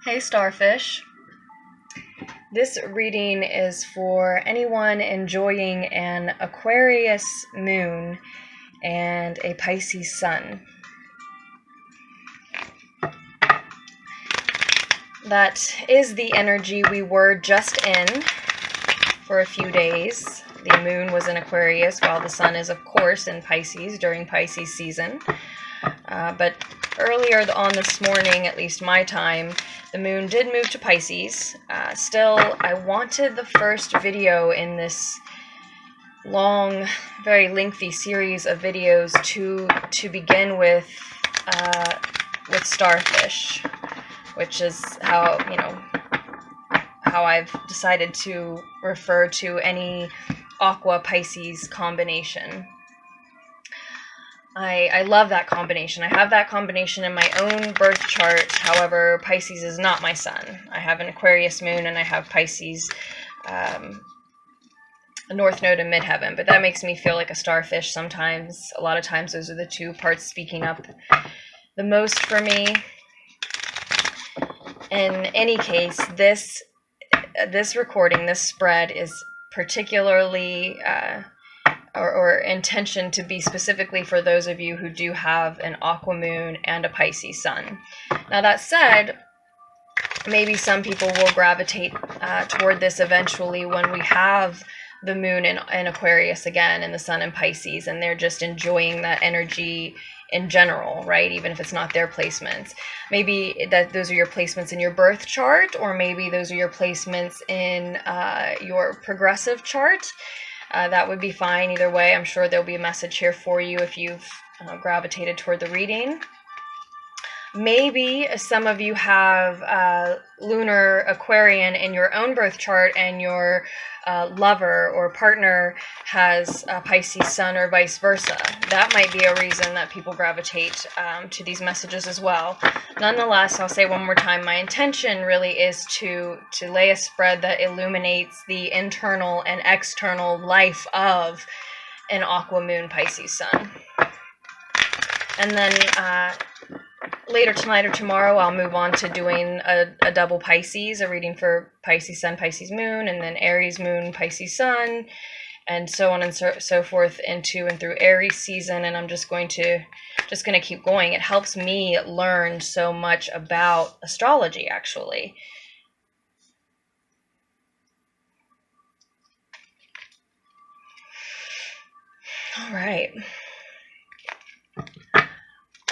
Hey Starfish. This reading is for anyone enjoying an Aquarius moon and a Pisces sun. That is the energy we were just in for a few days. The moon was in Aquarius while the sun is, of course, in Pisces during Pisces season. But earlier on this morning, at least my time, the moon did move to Pisces. Still, I wanted the first video in this long, very lengthy series of videos to begin with Starfish, which is how I've decided to refer to any Aqua Pisces combination. I love that combination. I have that combination in my own birth chart. However, Pisces is not my sun. I have an Aquarius moon and I have Pisces North Node and Midheaven, but that makes me feel like a starfish sometimes. A lot of times those are the two parts speaking up the most for me. In any case, this recording, this spread is particularly or intention to be specifically for those of you who do have an Aqua Moon and a Pisces Sun. Now that said, maybe some people will gravitate toward this eventually when we have the moon in Aquarius again and the sun in Pisces, and they're just enjoying that energy in general, right? Even if it's not their placements. Maybe that those are your placements in your birth chart, or maybe those are your placements in your progressive chart. That would be fine either way. I'm sure there'll be a message here for you if you've gravitated toward the reading. Maybe some of you have lunar Aquarian in your own birth chart and your lover or partner has a Pisces sun or vice versa. That might be a reason that people gravitate to these messages as well. Nonetheless, I'll say one more time, my intention really is to lay a spread that illuminates the internal and external life of an Aqua Moon Pisces sun. And then later tonight or tomorrow, I'll move on to doing a double Pisces, a reading for Pisces Sun, Pisces Moon, and then Aries Moon, Pisces Sun, and so on and so forth into and through Aries season. And I'm just going to keep going. It helps me learn so much about astrology, actually. All right.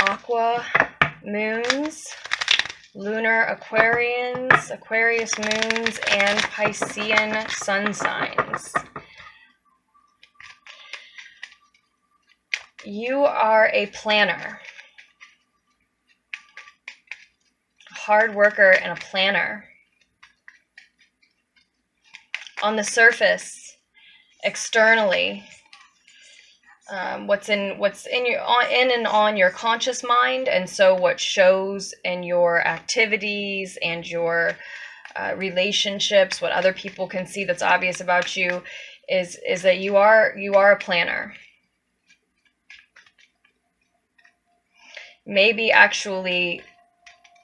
Aqua Moons, Lunar Aquarians, Aquarius Moons, and Piscean Sun signs. You are a planner, a hard worker, and a planner. On the surface, externally, what's in and on your conscious mind, and so what shows in your activities and your relationships, what other people can see that's obvious about you, is that you are a planner. Maybe actually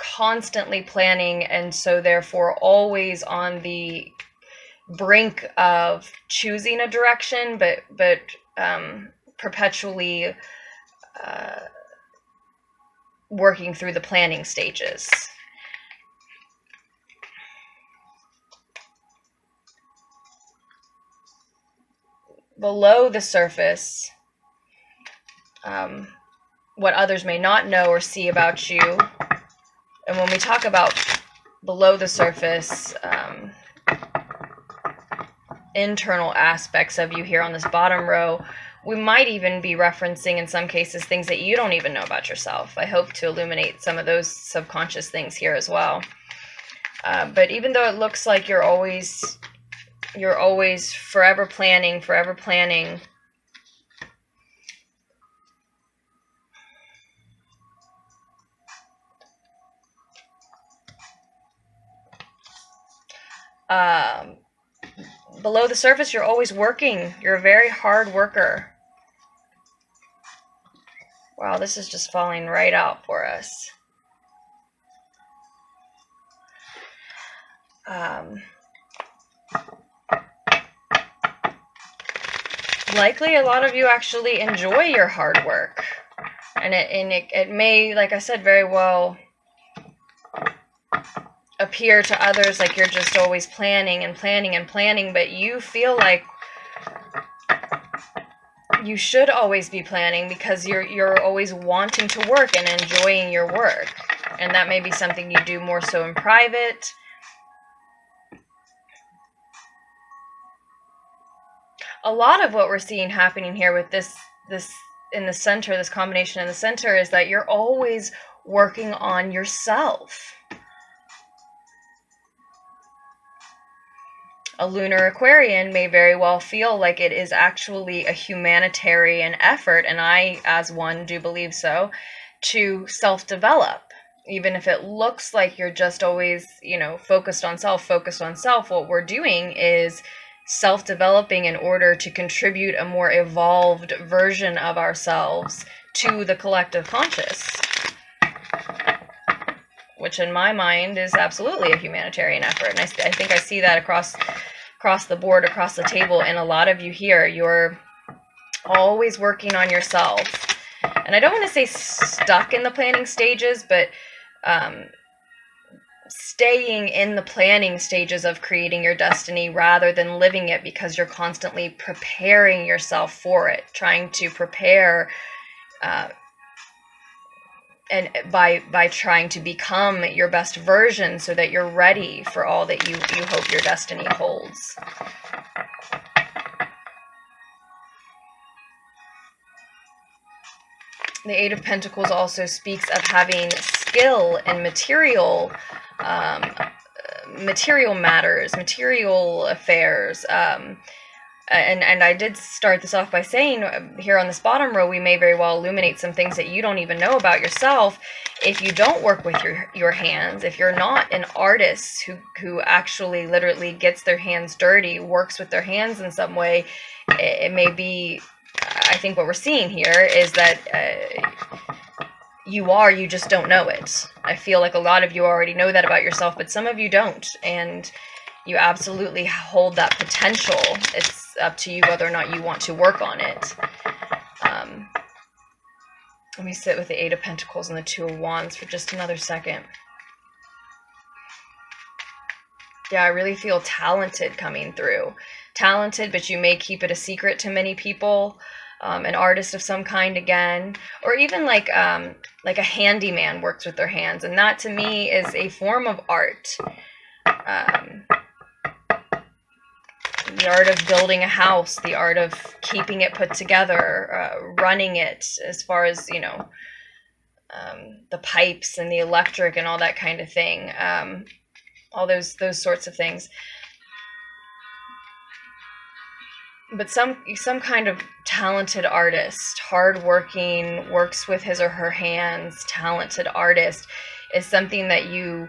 constantly planning, and so therefore always on the brink of choosing a direction, but perpetually working through the planning stages. Below the surface, what others may not know or see about you, and when we talk about below the surface, internal aspects of you here on this bottom row, we might even be referencing in some cases things that you don't even know about yourself. I hope to illuminate some of those subconscious things here as well. But even though it looks like you're always forever planning, below the surface, you're always working. You're a very hard worker. Wow, this is just falling right out for us. Likely a lot of you actually enjoy your hard work. And it may, like I said, very well appear to others like you're just always planning and planning and planning, but you feel like you should always be planning because you're always wanting to work and enjoying your work. And that may be something you do more so in private. A lot of what we're seeing happening here with this in the center, this combination in the center, is that you're always working on yourself. A lunar Aquarian may very well feel like it is actually a humanitarian effort, and I, as one, do believe so, to self-develop. Even if it looks like you're just always, focused on self, what we're doing is self-developing in order to contribute a more evolved version of ourselves to the collective conscious, which in my mind is absolutely a humanitarian effort. And I think I see that across the board, across the table, and a lot of you here, you're always working on yourself. And I don't want to say stuck in the planning stages, but staying in the planning stages of creating your destiny rather than living it, because you're constantly preparing yourself for it, trying to prepare and by trying to become your best version so that you're ready for all that you hope your destiny holds. The Eight of Pentacles also speaks of having skill in material matters, material affairs. And I did start this off by saying here on this bottom row, we may very well illuminate some things that you don't even know about yourself if you don't work with your hands. If you're not an artist who actually literally gets their hands dirty, works with their hands in some way, it may be, I think what we're seeing here is that you just don't know it. I feel like a lot of you already know that about yourself, but some of you don't, and you absolutely hold that potential. It's up to you whether or not you want to work on it. Let me sit with the Eight of Pentacles and the Two of Wands for just another second. Yeah, I really feel talented coming through. Talented, but you may keep it a secret to many people. An artist of some kind again, or even like a handyman works with their hands, and that to me is a form of art. The art of building a house, the art of keeping it put together, running it, as far as the pipes and the electric and all that kind of thing, all those sorts of things. But some kind of talented artist, hardworking, works with his or her hands, talented artist is something that you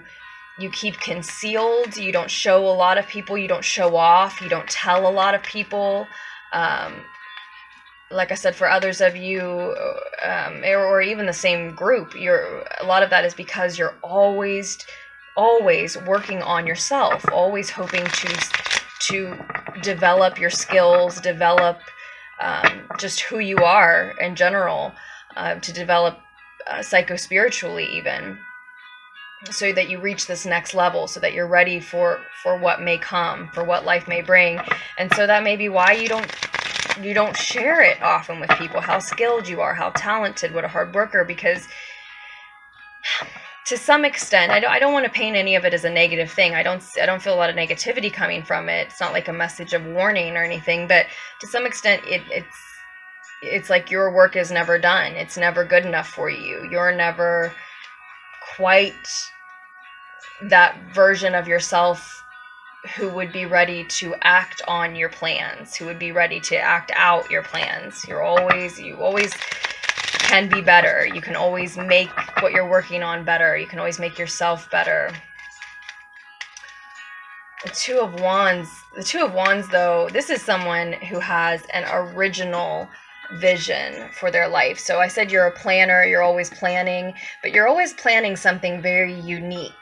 keep concealed. You don't show a lot of people. You don't show off. You don't tell a lot of people. Like I said, for others of you, or even the same group, a lot of that is because you're always working on yourself, always hoping to develop your skills, develop just who you are in general, to develop psycho-spiritually even, so that you reach this next level, so that you're ready for what may come, for what life may bring. And so that may be why you don't share it often with people, how skilled you are, how talented, what a hard worker, because to some extent, I don't want to paint any of it as a negative thing. I don't feel a lot of negativity coming from it. It's not like a message of warning or anything, but to some extent, it's like your work is never done. It's never good enough for you. You're never quite that version of yourself who would be ready to act on your plans, who would be ready to act out your plans. You always can be better. You can always make what you're working on better. You can always make yourself better. The Two of Wands, though, this is someone who has an original vision for their life. So I said you're a planner, you're always planning, but you're always planning something very unique.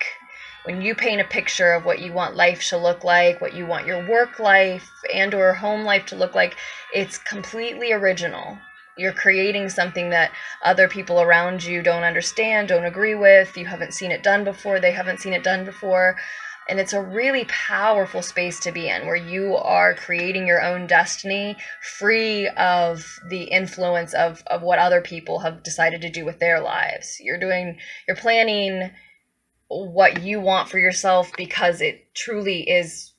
when you paint a picture of what you want life to look like, what you want your work life and or home life to look like, it's completely original. You're creating something that other people around you don't understand, don't agree with. You haven't seen it done before. They haven't seen it done before. And it's a really powerful space to be in, where you are creating your own destiny, free of the influence of what other people have decided to do with their lives. You're planning what you want for yourself because it truly is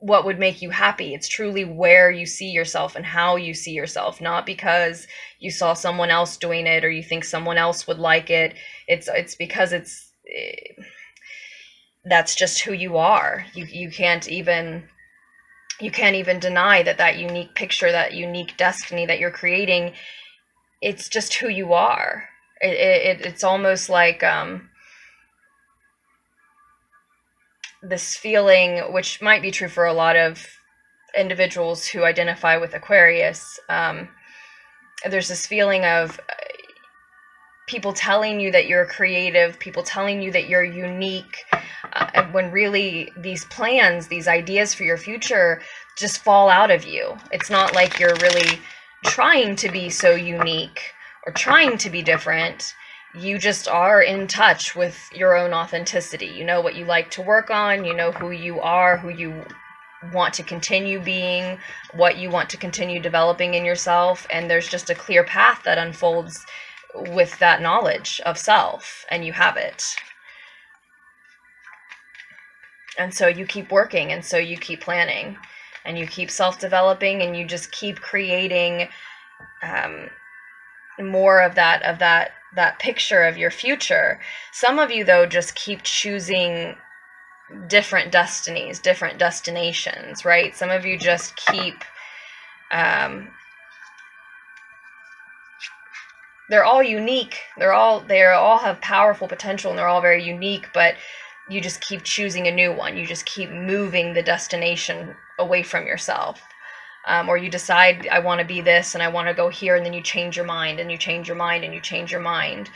what would make you happy. It's truly where you see yourself and how you see yourself, not because you saw someone else doing it or you think someone else would like it. It's because that's just who you are. You can't even deny that unique picture, that unique destiny that you're creating. It's just who you are. It's almost like this feeling, which might be true for a lot of individuals who identify with Aquarius. There's this feeling of people telling you that you're creative, people telling you that you're unique, when really these plans, these ideas for your future just fall out of you. It's not like you're really trying to be so unique or trying to be different. You just are in touch with your own authenticity. You know what you like to work on, you know who you are, who you want to continue being, what you want to continue developing in yourself, and there's just a clear path that unfolds with that knowledge of self, and you have it. And so you keep working, and so you keep planning, and you keep self-developing, and you just keep creating more of that picture of your future. Some of you, though, just keep choosing different destinies, different destinations, right? Some of you just keep they're all unique. They all have powerful potential, and they're all very unique, but you just keep choosing a new one. You just keep moving the destination away from yourself. Or you decide, I want to be this and I want to go here, and then you change your mind and you change your mind and you change your mind.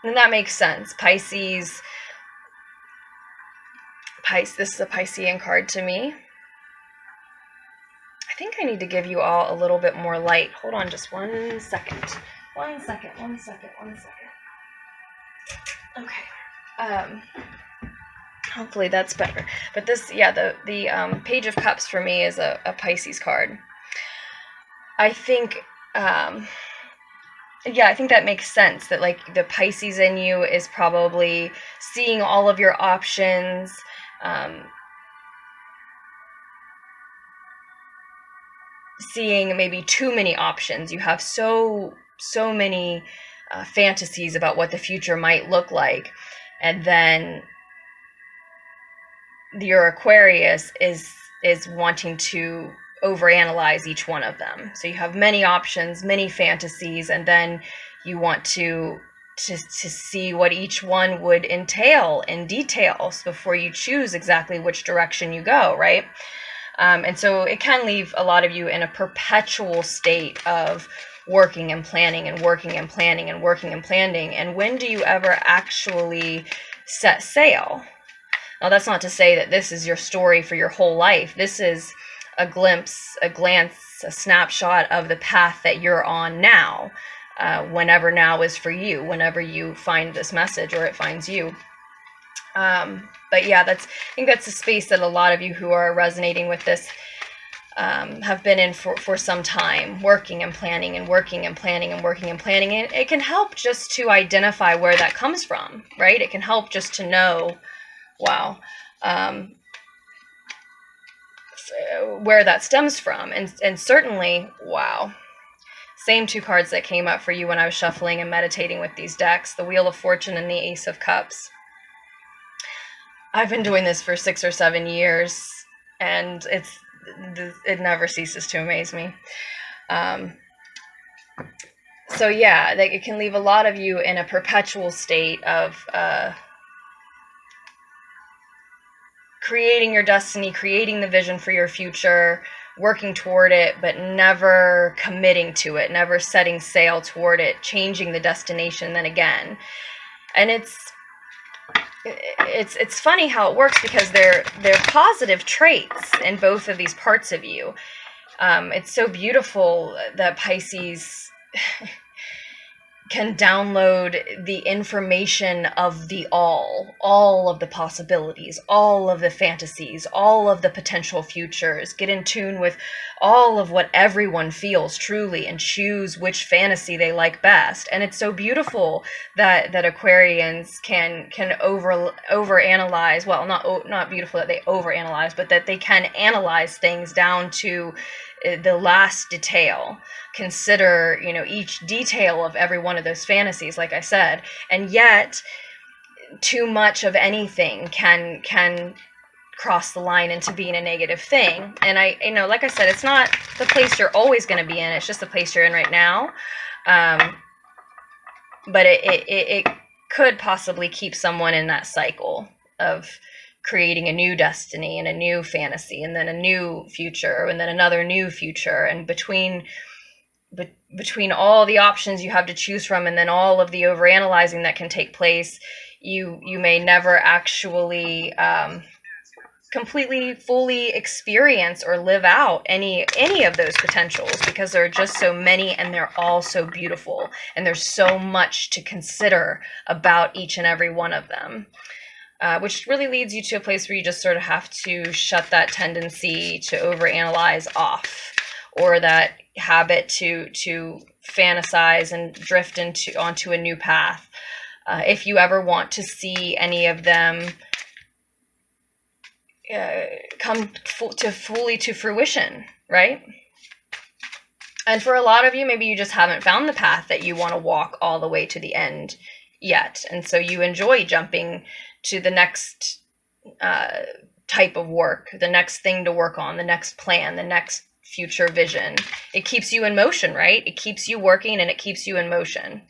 And that makes sense. Pisces, this is a Piscean card to me. I think I need to give you all a little bit more light. Hold on just 1 second. 1 second. Okay. Hopefully that's better. But this, yeah, the Page of Cups for me is a Pisces card. I think, I think that makes sense, that like the Pisces in you is probably seeing all of your options, seeing maybe too many options. You have so many fantasies about what the future might look like, and then your Aquarius is wanting to overanalyze each one of them. So you have many options, many fantasies, and then you want to see what each one would entail in details before you choose exactly which direction you go, right? And so it can leave a lot of you in a perpetual state of working and planning and working and planning and working and planning. And when do you ever actually set sail? Now, that's not to say that this is your story for your whole life. This is a glimpse, a glance, a snapshot of the path that you're on now, whenever now is for you, whenever you find this message or it finds you. But yeah, I think that's a space that a lot of you who are resonating with this have been in for some time, working and planning and working and planning and working and planning. And it can help just to identify where that comes from, right? It can help just to know, wow, where that stems from. And certainly, wow, same two cards that came up for you when I was shuffling and meditating with these decks, the Wheel of Fortune and the Ace of Cups. I've been doing this for 6 or 7 years, and it never ceases to amaze me. So yeah, it can leave a lot of you in a perpetual state of creating your destiny, creating the vision for your future, working toward it, but never committing to it, never setting sail toward it, changing the destination then again. And it's funny how it works, because they're positive traits in both of these parts of you. It's so beautiful that Pisces can download the information of the all of the possibilities, all of the fantasies, all of the potential futures, get in tune with all of what everyone feels truly, and choose which fantasy they like best. And it's so beautiful that Aquarians can overanalyze. Well, not beautiful that they overanalyze, but that they can analyze things down to the last detail, consider, you know, each detail of every one of those fantasies, like I said. And yet too much of anything can cross the line into being a negative thing. And I, you know, like I said, it's not the place you're always going to be in, it's just the place you're in right now. But it could possibly keep someone in that cycle of creating a new destiny and a new fantasy, and then a new future, and then another new future. And between all the options you have to choose from, and then all of the overanalyzing that can take place, you may never actually completely, fully experience or live out any of those potentials, because there are just so many, and they're all so beautiful, and there's so much to consider about each and every one of them. Which really leads you to a place where you just sort of have to shut that tendency to overanalyze off, or that habit to fantasize and drift onto a new path. If you ever want to see any of them come fully to fruition, right? And for a lot of you, maybe you just haven't found the path that you want to walk all the way to the end yet, and so you enjoy jumping to the next type of work, the next thing to work on, the next plan, the next future vision. It keeps you in motion, right? It keeps you working, and it keeps you in motion.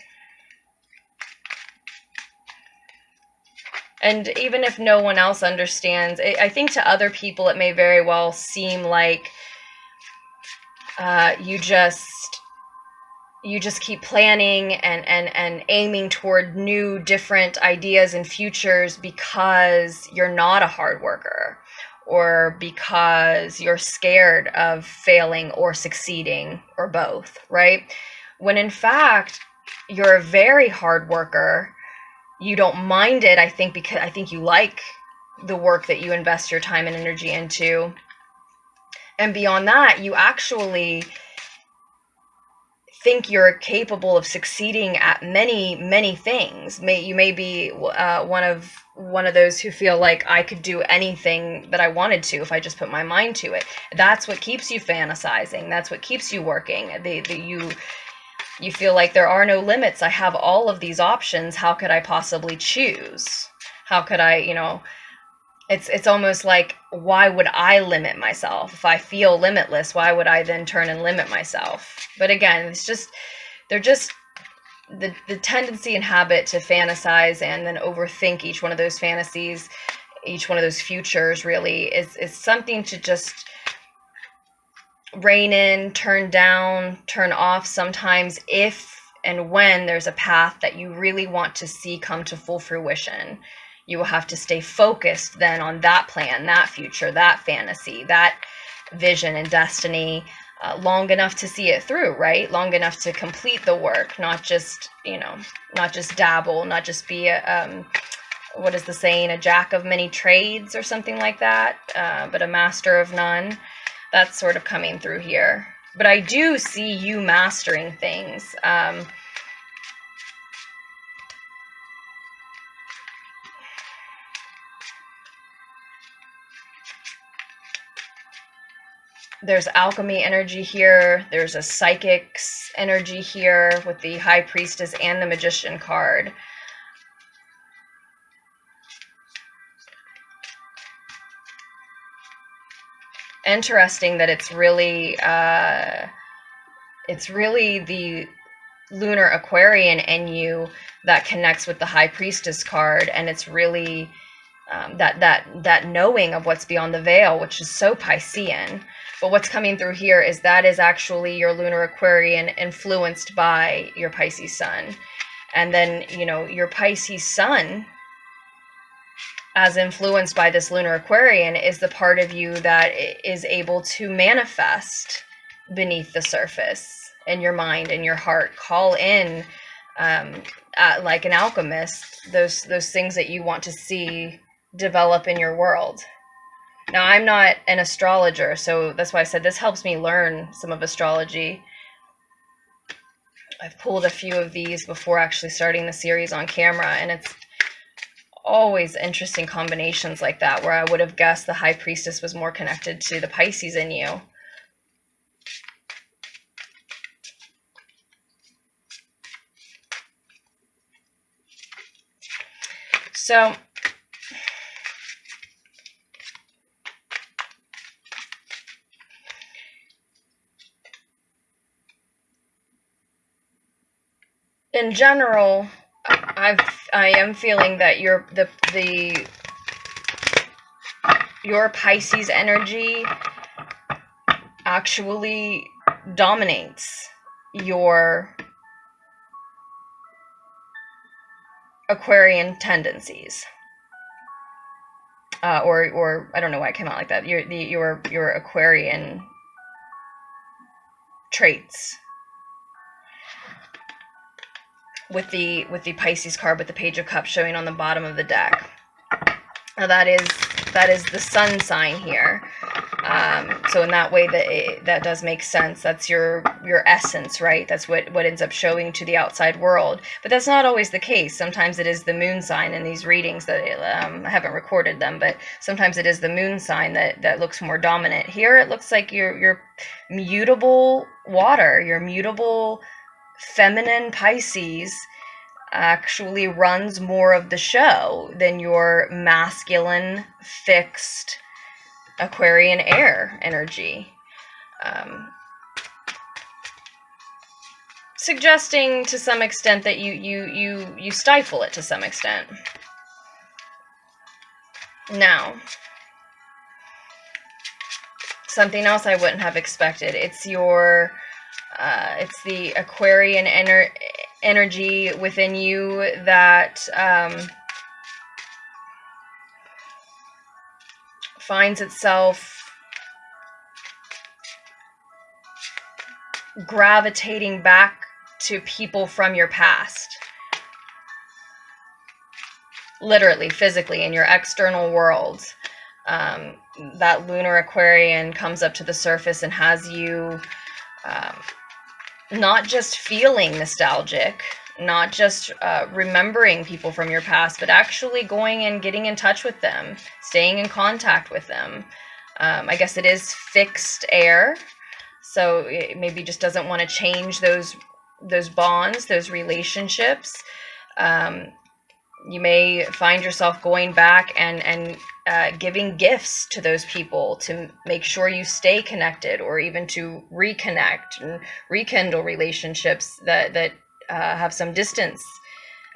And even if no one else understands, I think to other people it may very well seem like you just keep planning and aiming toward new, different ideas and futures because you're not a hard worker, or because you're scared of failing or succeeding, or both, right? When in fact, you're a very hard worker. You don't mind it, I think, because I think you like the work that you invest your time and energy into. And beyond that, you actually think you're capable of succeeding at many things. You may be one of those who feel like I could do anything that I wanted to if I just put my mind to it. That's what keeps you fantasizing. That's what keeps you working. You feel like there are no limits. I have all of these options. How could I possibly choose? How could I, you know, it's almost like, why would I limit myself? If I feel limitless, why would I then turn and limit myself? But again, they're just the tendency and habit to fantasize and then overthink each one of those fantasies, each one of those futures really is something to just rein in, turn down, turn off sometimes, if and when there's a path that you really want to see come to full fruition. You will have to stay focused then on that plan, that future, that fantasy, that vision and destiny, long enough to see it through, right? Long enough to complete the work, not just, you know, not just dabble, not just be a, what is the saying, a jack of many trades or something like that, but a master of none. That's sort of coming through here. But I do see you mastering things. There's alchemy energy here. There's a psychic's energy here with the High Priestess and the Magician card. Interesting that it's really the lunar Aquarian in you that connects with the High Priestess card, and it's really that knowing of what's beyond the veil, which is so Piscean. But what's coming through here is that is actually your lunar Aquarian influenced by your Pisces Sun. And then, you know, your Pisces Sun, as influenced by this lunar Aquarian, is the part of you that is able to manifest beneath the surface in your mind and your heart. Call in, like an alchemist, those things that you want to see develop in your world. Now, I'm not an astrologer, so that's why I said this helps me learn some of astrology. I've pulled a few of these before actually starting the series on camera, and it's always interesting combinations like that, where I would have guessed the High Priestess was more connected to the Pisces in you. So, in general, I am feeling that your Pisces energy actually dominates your Aquarian tendencies, or I don't know why it came out like that. Your Aquarian traits. With the Pisces card, with the Page of Cups showing on the bottom of the deck. Now that is the sun sign here. So in that way, that does make sense. That's your essence, right? That's what ends up showing to the outside world. But that's not always the case. Sometimes it is the moon sign in these readings that I haven't recorded them, but sometimes it is the moon sign that looks more dominant. Here it looks like your mutable water, your mutable feminine Pisces actually runs more of the show than your masculine, fixed Aquarian air energy. Suggesting to some extent that you stifle it to some extent. Now, something else I wouldn't have expected. It's the Aquarian energy within you that finds itself gravitating back to people from your past. Literally, physically, in your external world. That lunar Aquarian comes up to the surface and has you not just feeling nostalgic, not just remembering people from your past, but actually going and getting in touch with them, staying in contact with them. I guess it is fixed air, so it maybe just doesn't want to change those bonds, those relationships. You may find yourself going back and giving gifts to those people to make sure you stay connected, or even to reconnect and rekindle relationships that have some distance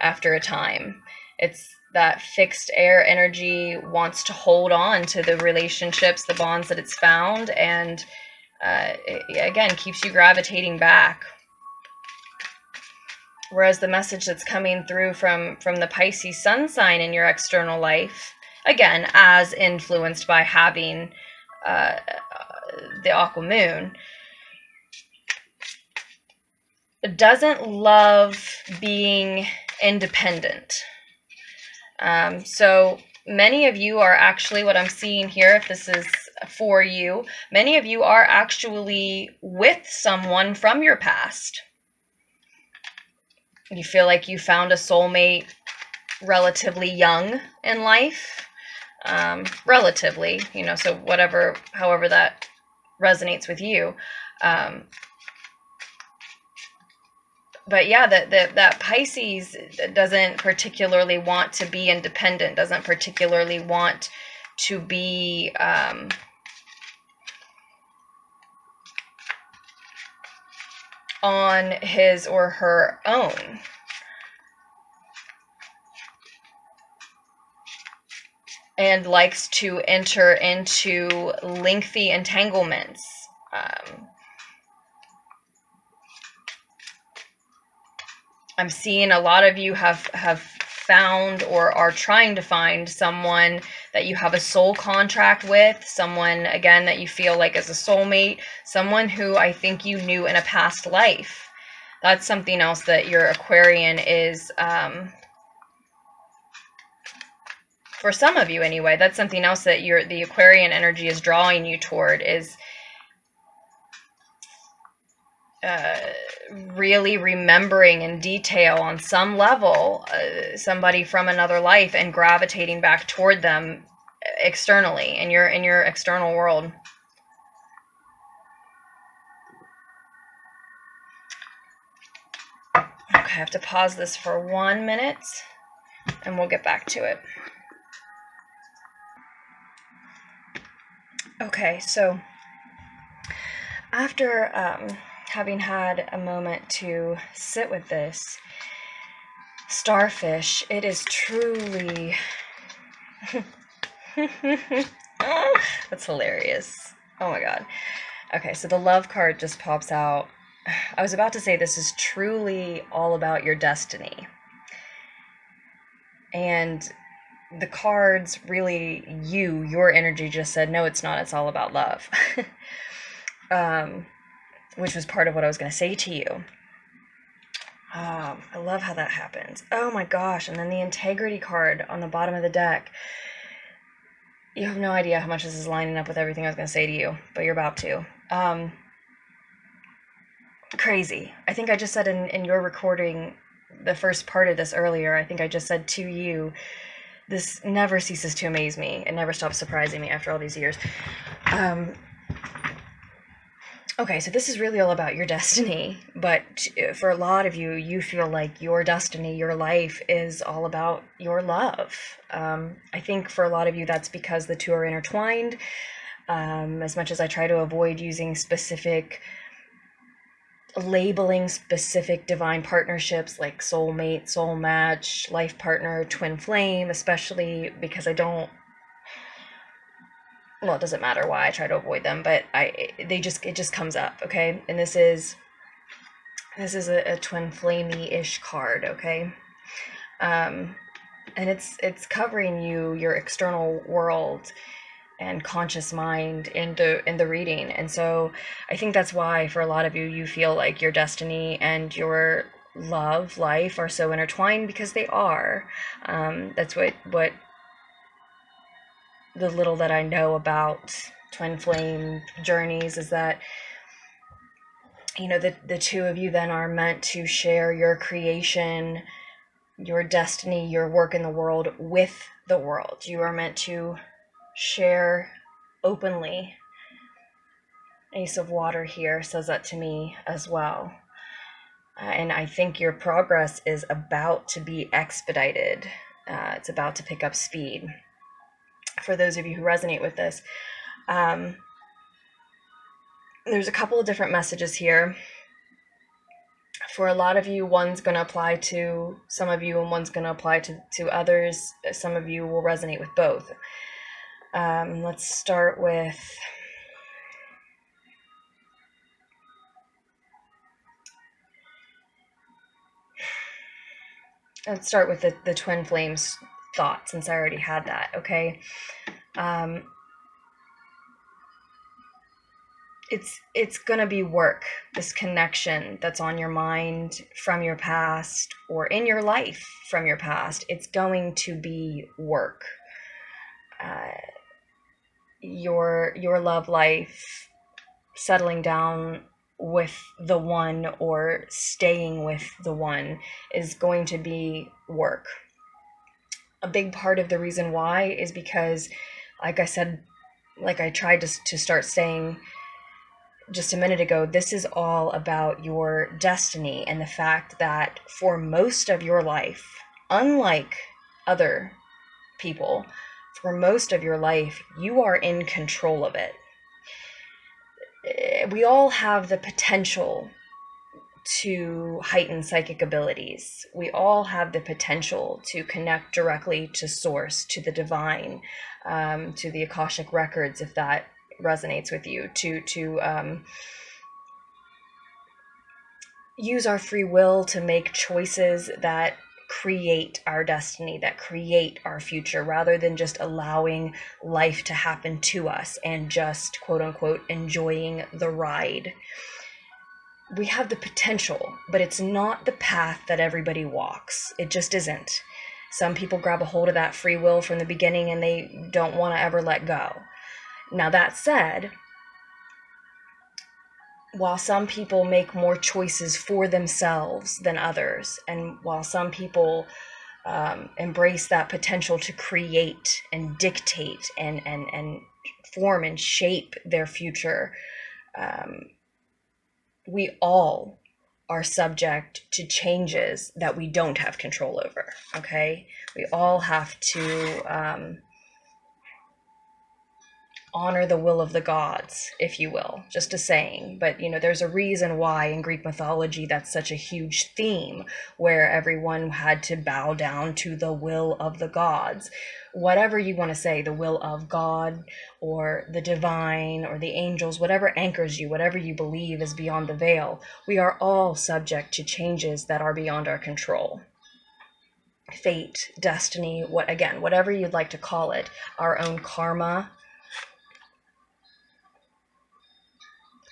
after a time. It's that fixed air energy wants to hold on to the relationships, the bonds that it's found, and it, again, keeps you gravitating back. Whereas the message that's coming through from the Pisces sun sign in your external life, again, as influenced by having the Aqua Moon, doesn't love being independent. So many of you are actually, what I'm seeing here, if this is for you, many of you are actually with someone from your past. You feel like you found a soulmate relatively young in life. Relatively, so however that resonates with you. But yeah, that Pisces doesn't particularly want to be independent, doesn't particularly want to be on his or her own. and likes to enter into lengthy entanglements. I'm seeing a lot of you have found or are trying to find someone that you have a soul contract with, someone, again, that you feel like is a soulmate, someone who I think you knew in a past life. That's something else that your Aquarian is, for some of you anyway, that's something else that the Aquarian energy is drawing you toward, is really remembering in detail on some level somebody from another life and gravitating back toward them externally in your external world. Okay, I have to pause this for 1 minute and we'll get back to it. Okay, so after having had a moment to sit with this, Starfish, it is truly... That's hilarious. Oh my god. Okay, so the love card just pops out. I was about to say this is truly all about your destiny. And the cards really, your energy just said, no, it's not, it's all about love. Which was part of what I was going to say to you. I love how that happens. Oh my gosh, and then the integrity card on the bottom of the deck. You have no idea how much this is lining up with everything I was going to say to you, but you're about to. Crazy. I think I just said in your recording, the first part of this earlier, I think I just said to you, this never ceases to amaze me. It never stops surprising me after all these years. Okay, so this is really all about your destiny, but for a lot of you, you feel like your destiny, your life is all about your love. I think for a lot of you, that's because the two are intertwined. As much as I try to avoid using labeling specific divine partnerships like soulmate, soul match, life partner, twin flame, especially because it doesn't matter why I try to avoid them, but it just comes up, okay? And this is a twin flamey-ish card, okay? And it's covering your external world and conscious mind in the reading. And so I think that's why for a lot of you, you feel like your destiny and your love life are so intertwined, because they are. That's what the little that I know about twin flame journeys is that, the two of you then are meant to share your creation, your destiny, your work in the world with the world. You are meant to share openly. Ace of Water here says that to me as well. And I think your progress is about to be expedited. It's about to pick up speed. For those of you who resonate with this, there's a couple of different messages here. For a lot of you, one's going to apply to some of you and one's going to apply to others. Some of you will resonate with both. Let's start with the twin flames thought, since I already had that, okay? It's gonna be work, this connection that's on your mind from your past or in your life from your past. It's going to be work. Your love life, settling down with the one or staying with the one, is going to be work. A big part of the reason why is because, like I said, like I tried to start saying just a minute ago, this is all about your destiny and the fact that for most of your life, unlike other people, for most of your life, you are in control of it. We all have the potential to heighten psychic abilities. We all have the potential to connect directly to source, to the divine, to the Akashic records, if that resonates with you, to use our free will to make choices that create our destiny, that create our future, rather than just allowing life to happen to us and just, quote unquote, enjoying the ride. We have the potential, but it's not the path that everybody walks. It just isn't. Some people grab a hold of that free will from the beginning and they don't want to ever let go. Now, that said, while some people make more choices for themselves than others, and while some people embrace that potential to create and dictate and form and shape their future, we all are subject to changes that we don't have control over, okay? We all have to honor the will of the gods, if you will, just a saying. But, you know, there's a reason why in Greek mythology that's such a huge theme, where everyone had to bow down to the will of the gods. Whatever you want to say, the will of God or the divine or the angels, whatever anchors you, whatever you believe is beyond the veil, we are all subject to changes that are beyond our control. Fate, destiny, whatever you'd like to call it, our own karma.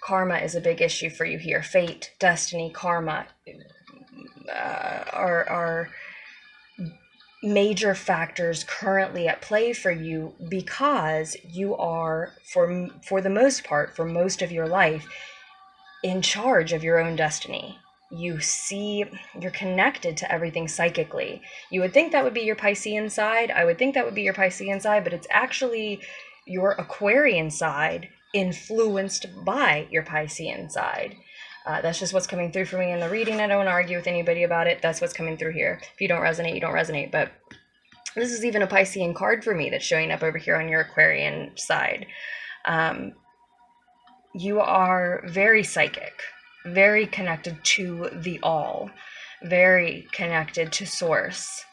Karma is a big issue for you here. Fate, destiny, karma are major factors currently at play for you, because you are, for the most part, for most of your life, in charge of your own destiny. You're connected to everything psychically. You would think that would be your Piscean side. I would think that would be your Piscean side, but it's actually your Aquarian side influenced by your Piscean side. That's just what's coming through for me in the reading. I don't want to argue with anybody about it. That's what's coming through here. If you don't resonate, you don't resonate. But this is even a Piscean card for me that's showing up over here on your Aquarian side. You are very psychic, very connected to the all, very connected to source.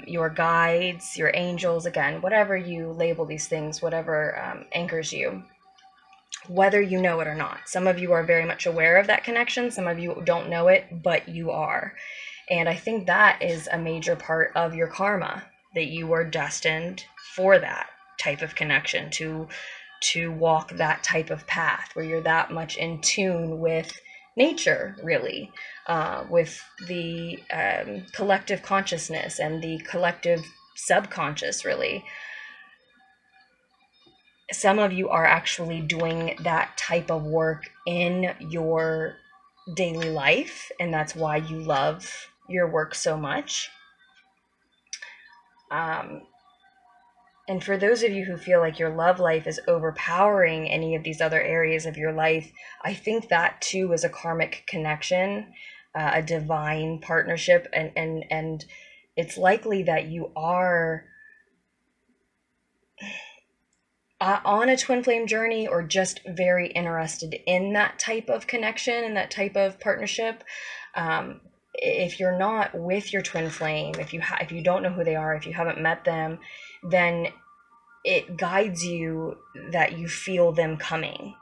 Your guides, your angels, again, whatever you label these things, whatever anchors you, whether you know it or not. Some of you are very much aware of that connection. Some of you don't know it, but you are. And I think that is a major part of your karma, that you were destined for that type of connection, to walk that type of path where you're that much in tune with nature, really, with the collective consciousness and the collective subconscious, really. Some of you are actually doing that type of work in your daily life, and that's why you love your work so much. And for those of you who feel like your love life is overpowering any of these other areas of your life, I think that too is a karmic connection, a divine partnership, and it's likely that you are on a twin flame journey, or just very interested in that type of connection and that type of partnership. If you're not with your twin flame, if you don't know who they are, if you haven't met them, then it guides you that you feel them coming.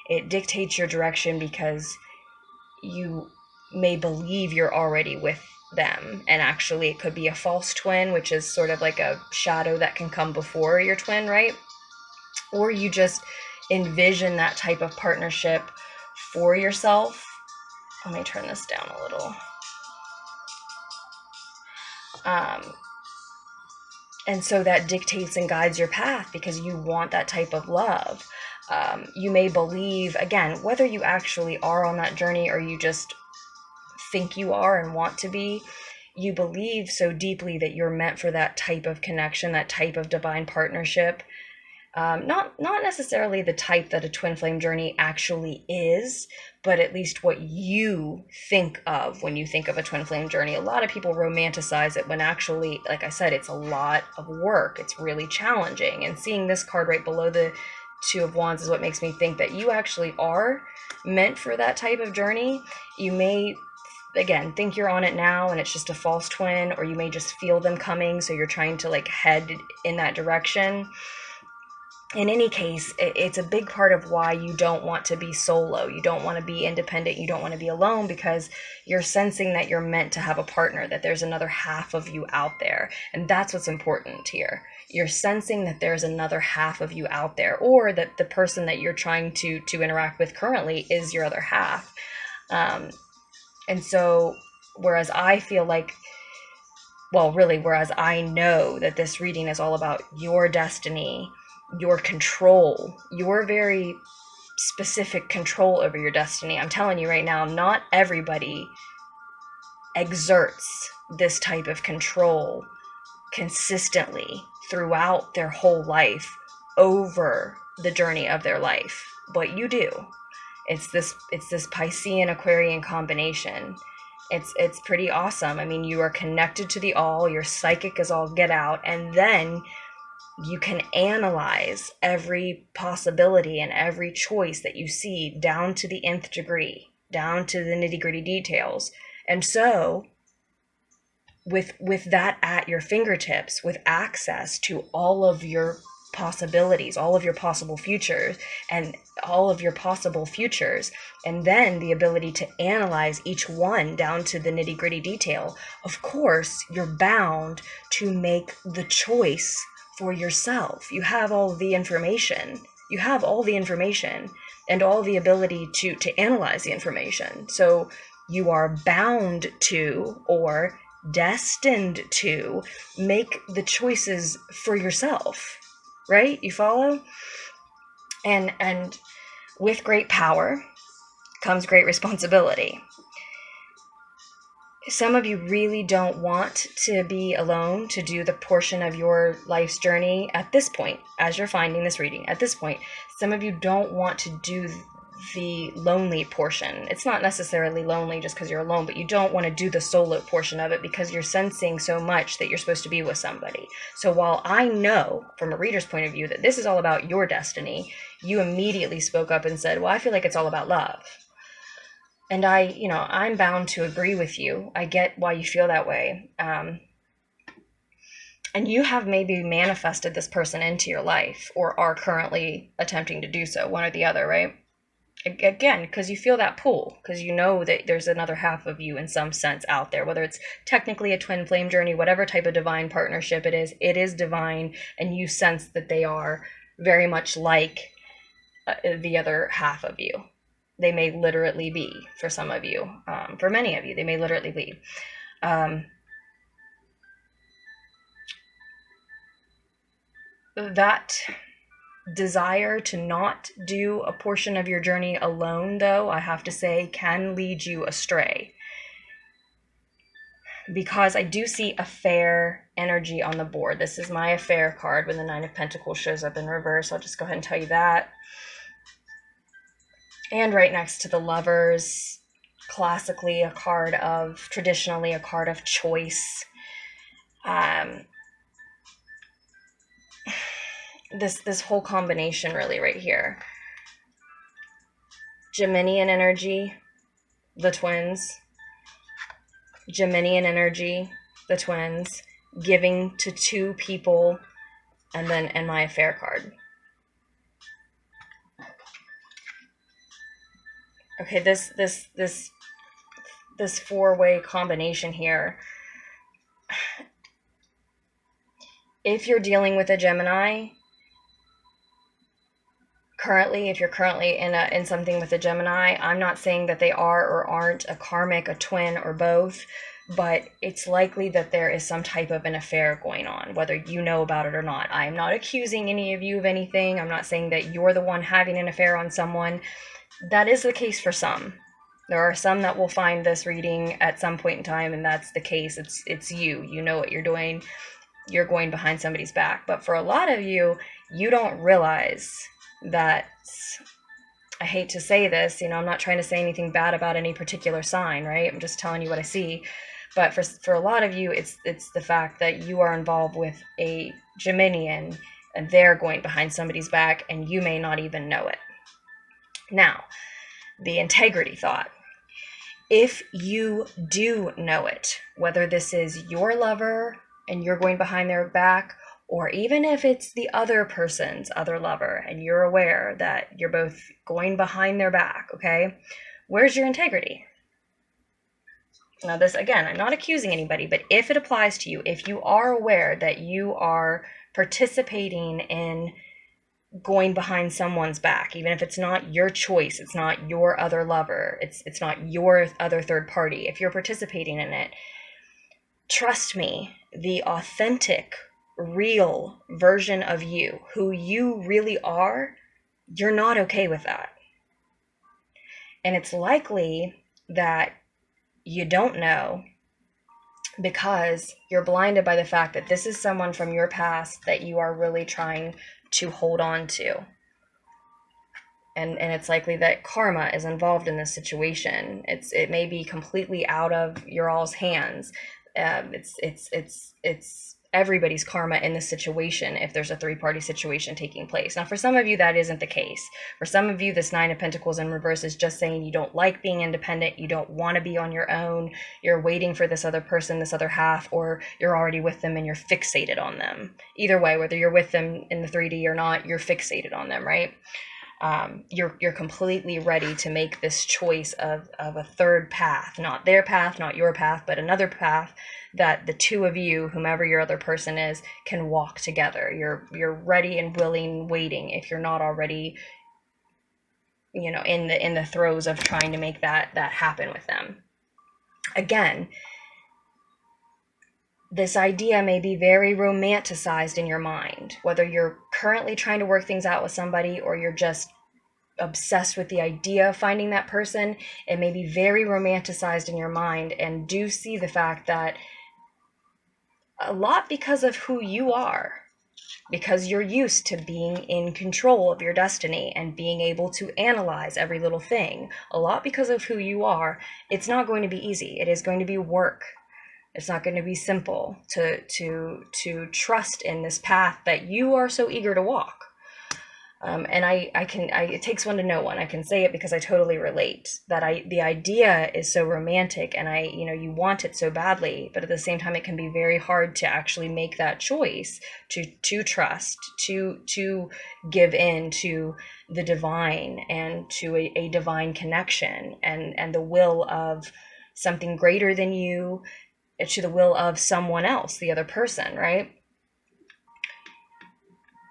It dictates your direction because you may believe you're already with them, and actually it could be a false twin, which is sort of like a shadow that can come before your twin, right? Or you just envision that type of partnership for yourself. Let me turn this down a little. And so that dictates and guides your path because you want that type of love. You may believe, again, whether you actually are on that journey or you just think you are and want to be, you believe so deeply that you're meant for that type of connection, that type of divine partnership. Not necessarily the type that a twin flame journey actually is, but at least what you think of when you think of a twin flame journey. A lot of people romanticize it when actually, like I said, it's a lot of work. It's really challenging. And seeing this card right below the Two of Wands is what makes me think that you actually are meant for that type of journey. You may, again, think you're on it now and it's just a false twin, or you may just feel them coming, so you're trying to like head in that direction. In any case, it's a big part of why you don't want to be solo. You don't want to be independent. You don't want to be alone, because you're sensing that you're meant to have a partner, that there's another half of you out there. And that's what's important here. You're sensing that there's another half of you out there, or that the person that you're trying to interact with currently is your other half. And so, whereas I feel like, well, really, whereas I know that this reading is all about your destiny, your control, your very specific control over your destiny. I'm telling you right now, not everybody exerts this type of control consistently throughout their whole life over the journey of their life, but you do. It's this Piscean Aquarian combination. It's pretty awesome. I mean, you are connected to the all, your psychic is all get out, and then you can analyze every possibility and every choice that you see down to the nth degree, down to the nitty-gritty details. And so with that at your fingertips, with access to all of your possibilities, all of your possible futures, and then the ability to analyze each one down to the nitty-gritty detail, of course, you're bound to make the choice for yourself. You have all the information. You have all the information and all the ability to analyze the information. So you are bound to, or destined to, make the choices for yourself, right? You follow? And with great power comes great responsibility. Some of you really don't want to be alone to do the portion of your life's journey at this point, as you're finding this reading. At this point, some of you don't want to do the lonely portion. It's not necessarily lonely just because you're alone, but you don't want to do the solo portion of it because you're sensing so much that you're supposed to be with somebody. So while I know from a reader's point of view that this is all about your destiny, you immediately spoke up and said, well, I feel like it's all about love. And I'm bound to agree with you. I get why you feel that way. And you have maybe manifested this person into your life, or are currently attempting to do so, one or the other, right? Again, because you feel that pull, because you know that there's another half of you in some sense out there, whether it's technically a twin flame journey, whatever type of divine partnership it is divine, and you sense that they are very much like the other half of you. They may literally be, for some of you. For many of you, they may literally be. That desire to not do a portion of your journey alone, though, I have to say, can lead you astray. Because I do see affair energy on the board. This is my affair card when the Nine of Pentacles shows up in reverse. I'll just go ahead and tell you that. And right next to the Lovers, classically traditionally a card of choice. This whole combination really right here. Geminian energy, the twins. Geminian energy, the twins. Giving to two people, and my affair card. Okay, this four-way combination here. If you're dealing with a Gemini, if you're currently in something with a Gemini, I'm not saying that they are or aren't a karmic, a twin, or both, but it's likely that there is some type of an affair going on, whether you know about it or not. I am not accusing any of you of anything. I'm not saying that you're the one having an affair on someone. That is the case for some. There are some that will find this reading at some point in time, and that's the case. It's you. You know what you're doing. You're going behind somebody's back. But for a lot of you, you don't realize that, I hate to say this, I'm not trying to say anything bad about any particular sign, right? I'm just telling you what I see. But for a lot of you, it's the fact that you are involved with a Geminian, and they're going behind somebody's back and you may not even know it. Now, the integrity thought. If you do know it, whether this is your lover and you're going behind their back, or even if it's the other person's other lover and you're aware that you're both going behind their back, okay? Where's your integrity? Now this, again, I'm not accusing anybody, but if it applies to you, if you are aware that you are participating in going behind someone's back, even if it's not your choice, it's not your other lover, it's not your other third party, if you're participating in it, trust me, the authentic, real version of you, who you really are, you're not okay with that. And it's likely that you don't know because you're blinded by the fact that this is someone from your past that you are really trying to hold on to. And it's likely that karma is involved in this situation. It may be completely out of your all's hands. It's everybody's karma in this situation if there's a three-party situation taking place. Now, for some of you, that isn't the case. For some of you, this Nine of Pentacles in reverse is just saying you don't like being independent, you don't want to be on your own, you're waiting for this other person, this other half, or you're already with them and you're fixated on them. Either way, whether you're with them in the 3D or not, you're fixated on them, right? You're completely ready to make this choice of a third path, not their path, not your path, but another path that the two of you, whomever your other person is, can walk together. You're ready and willing, waiting, if you're not already, you know, in the throes of trying to make that happen with them. Again, this idea may be very romanticized in your mind, whether you're currently trying to work things out with somebody or you're just obsessed with the idea of finding that person. It may be very romanticized in your mind, and do see the fact that a lot because of who you are, because you're used to being in control of your destiny and being able to analyze every little thing, a lot because of who you are, it's not going to be easy. It is going to be work. It's not going to be simple to trust in this path that you are so eager to walk. And it takes one to know one. I can say it because I totally relate. The idea is so romantic, and you want it so badly, but at the same time, it can be very hard to actually make that choice to trust, to give in to the divine and to a divine connection and the will of something greater than you, to the will of someone else, the other person, right?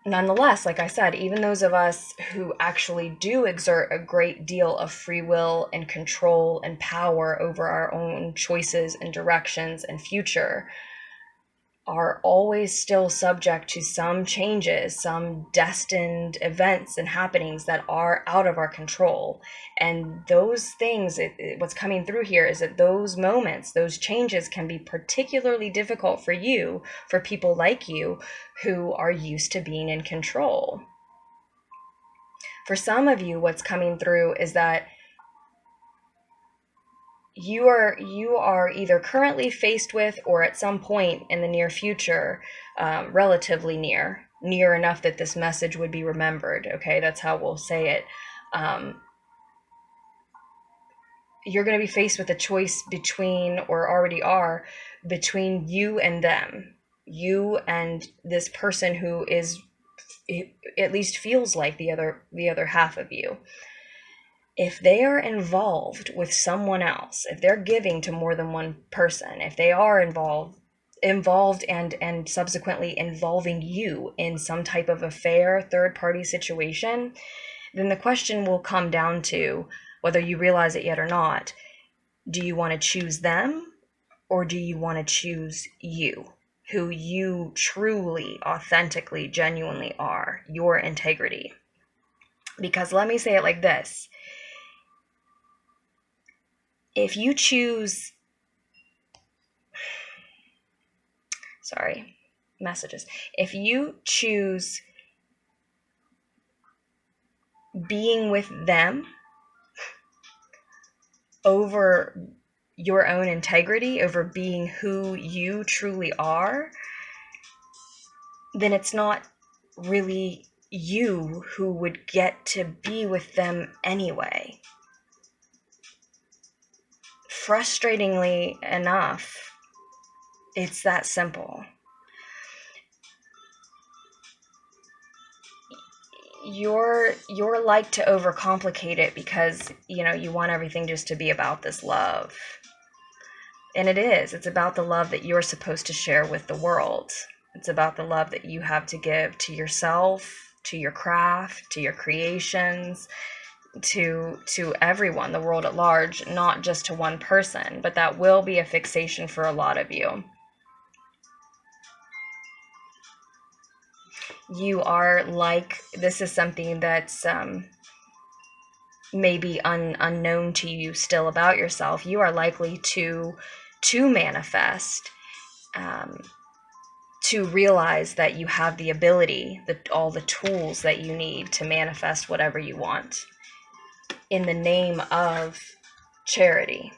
Nonetheless, like I said, even those of us who actually do exert a great deal of free will and control and power over our own choices and directions and future are always still subject to some changes, some destined events and happenings that are out of our control. And those things, what's coming through here is that those moments, those changes can be particularly difficult for you, for people like you who are used to being in control. For some of you, what's coming through is that you are either currently faced with, or at some point in the near future, relatively near enough that this message would be remembered. Okay, that's how we'll say it. You're going to be faced with a choice between, or already are, between you and them, you and this person who is, at least feels like the other half of you. If they are involved with someone else, if they're giving to more than one person, if they are involved and subsequently involving you in some type of affair, third-party situation, then the question will come down to, whether you realize it yet or not, do you want to choose them, or do you want to choose you, who you truly, authentically, genuinely are, your integrity? Because let me say it like this. If you choose, if you choose being with them over your own integrity, over being who you truly are, then it's not really you who would get to be with them anyway. Frustratingly enough, it's that simple. You're like to overcomplicate it because, you know, you want everything just to be about this love. And it is. It's about the love that you're supposed to share with the world. It's about the love that you have to give to yourself, to your craft, to your creations, to everyone, the world at large, not just to one person. But that will be a fixation for a lot of you. You are like, this is something that's maybe unknown to you still about yourself. You are likely to manifest, to realize that you have the ability, all the tools that you need to manifest whatever you want in the name of charity.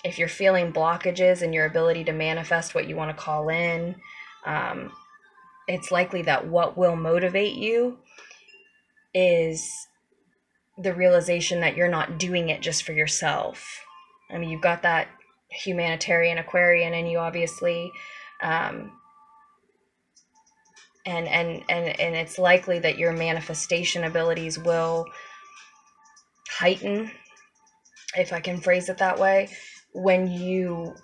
If you're feeling blockages in your ability to manifest what you want to call in, it's likely that what will motivate you is the realization that you're not doing it just for yourself. I mean, you've got that humanitarian Aquarian in you, obviously, and it's likely that your manifestation abilities will heighten, if I can phrase it that way, when you're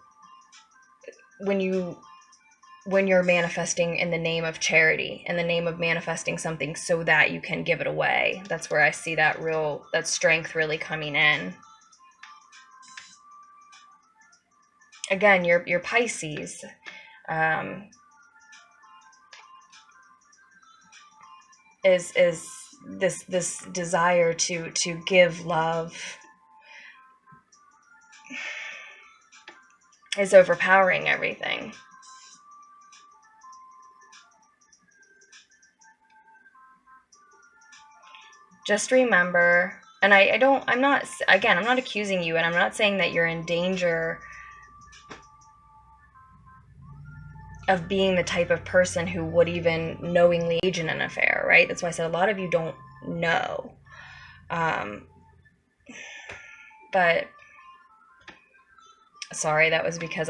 manifesting in the name of charity, in the name of manifesting something so that you can give it away. That's where I see that strength really coming in. Again, your Pisces, is this desire to give love is overpowering everything. Just remember, and I'm not accusing you, and I'm not saying that you're in danger of being the type of person who would even knowingly engage in an affair, right? That's why I said a lot of you don't know. But sorry, that was because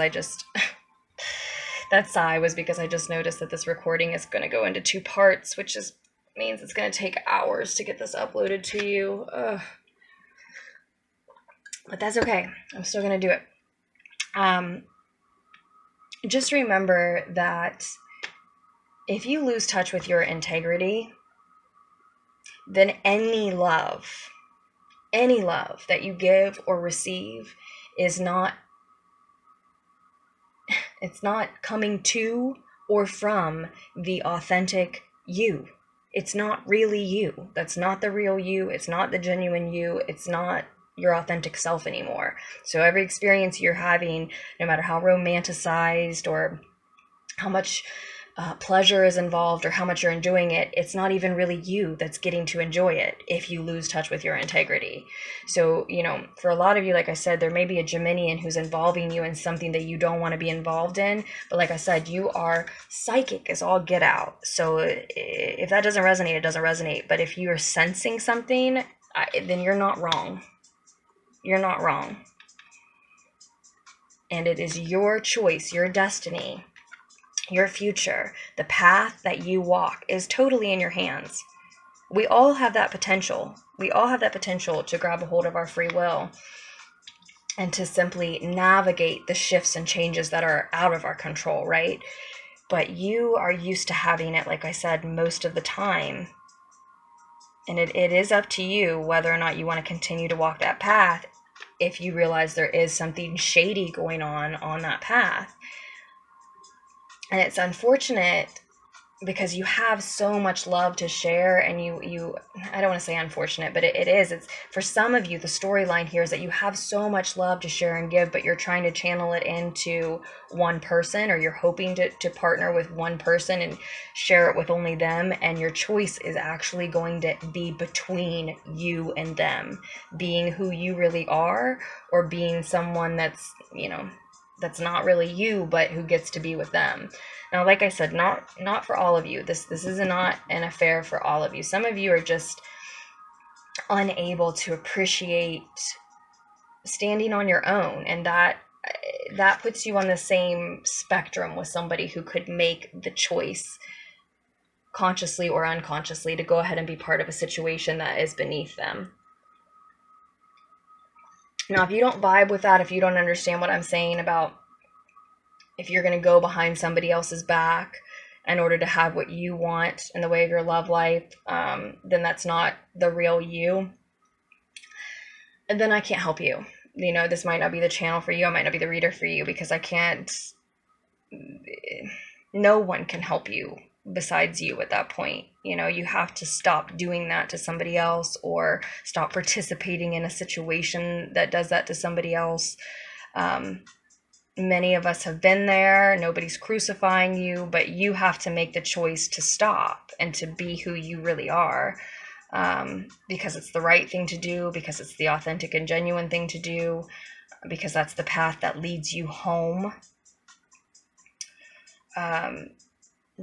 that sigh was because I just noticed that this recording is going to go into 2 parts, which means it's going to take hours to get this uploaded to you. Ugh. But that's okay. I'm still going to do it. Just remember that if you lose touch with your integrity, then any love that you give or receive is not coming to or from the authentic you. It's not really you. That's not the real you. It's not the genuine you. It's not your authentic self anymore. So every experience you're having, no matter how romanticized or how much pleasure is involved or how much you're enjoying it, it's not even really you that's getting to enjoy it if you lose touch with your integrity. So, you know, for a lot of you, like I said, there may be a Geminian who's involving you in something that you don't want to be involved in. But like I said, you are psychic as all get out. So if that doesn't resonate, it doesn't resonate. But if you're sensing something, then you're not wrong. You're not wrong. And it is your choice, your destiny, your future. The path that you walk is totally in your hands. We all have that potential. We all have that potential to grab a hold of our free will and to simply navigate the shifts and changes that are out of our control, right? But you are used to having it, like I said, most of the time. And it is up to you whether or not you want to continue to walk that path if you realize there is something shady going on that path. And it's unfortunate because you have so much love to share, and you I don't want to say unfortunate, but it's for some of you, the storyline here is that you have so much love to share and give, but you're trying to channel it into one person, or you're hoping to partner with one person and share it with only them, and your choice is actually going to be between you and them, being who you really are or being someone that's, you know, that's not really you, but who gets to be with them. Now, like I said, not for all of you. This is not an affair for all of you. Some of you are just unable to appreciate standing on your own, and that puts you on the same spectrum with somebody who could make the choice, consciously or unconsciously, to go ahead and be part of a situation that is beneath them. Now, if you don't vibe with that, if you don't understand what I'm saying about if you're going to go behind somebody else's back in order to have what you want in the way of your love life, then that's not the real you. And then I can't help you. You know, this might not be the channel for you. I might not be the reader for you, because I can't, no one can help you besides you at that point. You know, you have to stop doing that to somebody else, or stop participating in a situation that does that to somebody else. Many of us have been there. Nobody's crucifying you, but you have to make the choice to stop and to be who you really are, because it's the right thing to do, because it's the authentic and genuine thing to do, because that's the path that leads you home,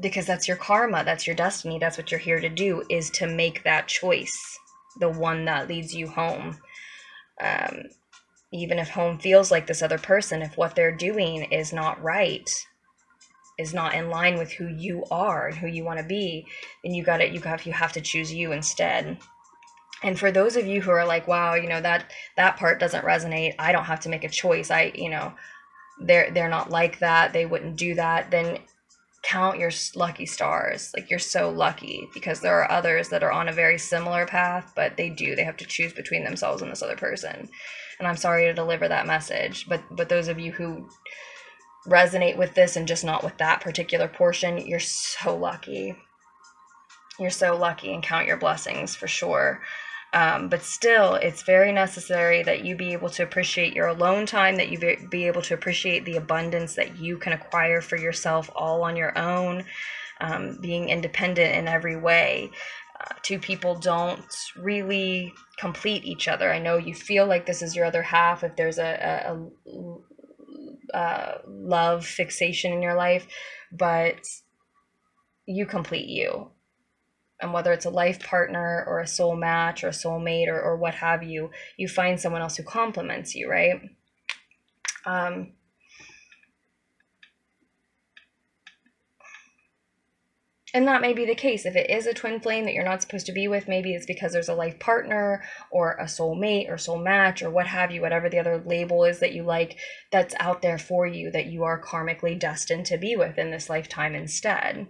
because that's your karma, that's your destiny, that's what you're here to do, is to make that choice, the one that leads you home. Even if home feels like this other person, if what they're doing is not right, is not in line with who you are and who you want to be, then you have to choose you instead. And for those of you who are like, wow, you know, that part doesn't resonate, I don't have to make a choice, they're not like that, they wouldn't do that, then count your lucky stars. Like, you're so lucky, because there are others that are on a very similar path, but they have to choose between themselves and this other person. And I'm sorry to deliver that message, but those of you who resonate with this and just not with that particular portion, you're so lucky. You're so lucky, and count your blessings for sure. But still, it's very necessary that you be able to appreciate your alone time, that you be able to appreciate the abundance that you can acquire for yourself all on your own, being independent in every way. Two people don't really complete each other. I know you feel like this is your other half if there's a love fixation in your life, but you complete you. And whether it's a life partner or a soul match or a soulmate or what have you, you find someone else who complements you, right? And that may be the case. If it is a twin flame that you're not supposed to be with, maybe it's because there's a life partner or a soulmate or soul match or what have you, whatever the other label is that you like, that's out there for you, that you are karmically destined to be with in this lifetime instead.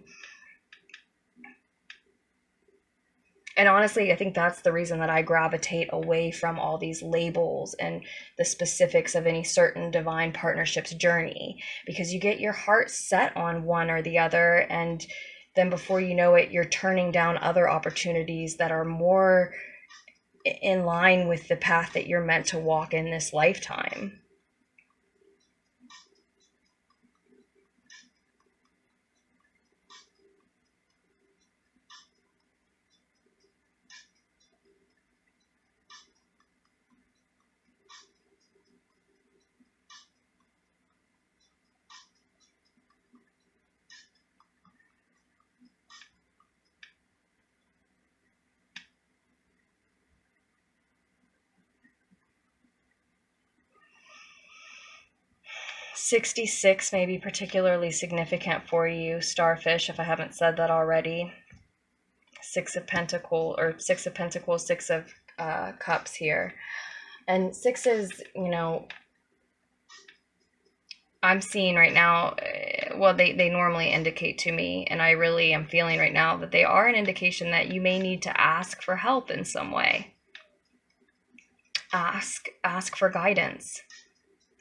And honestly, I think that's the reason that I gravitate away from all these labels and the specifics of any certain divine partnership's journey, because you get your heart set on one or the other, and then before you know it, you're turning down other opportunities that are more in line with the path that you're meant to walk in this lifetime. $66 may be particularly significant for you, Starfish, if I haven't said that already. Six of Pentacles, Six of Cups here. And sixes, you know, I'm seeing right now, well, they normally indicate to me, and I really am feeling right now that they are an indication that you may need to ask for help in some way. Ask for guidance.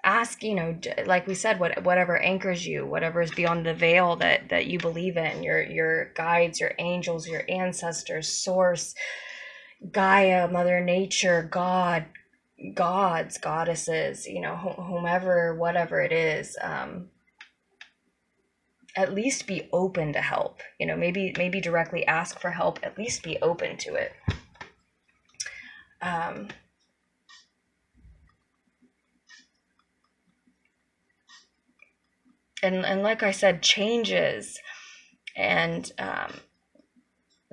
Ask, you know, like we said, whatever anchors you, whatever is beyond the veil that you believe in, your guides, your angels, your ancestors, source, Gaia, Mother Nature, God, gods, goddesses, you know, whomever, whatever it is, at least be open to help. You know, maybe directly ask for help, at least be open to it. and like I said, changes and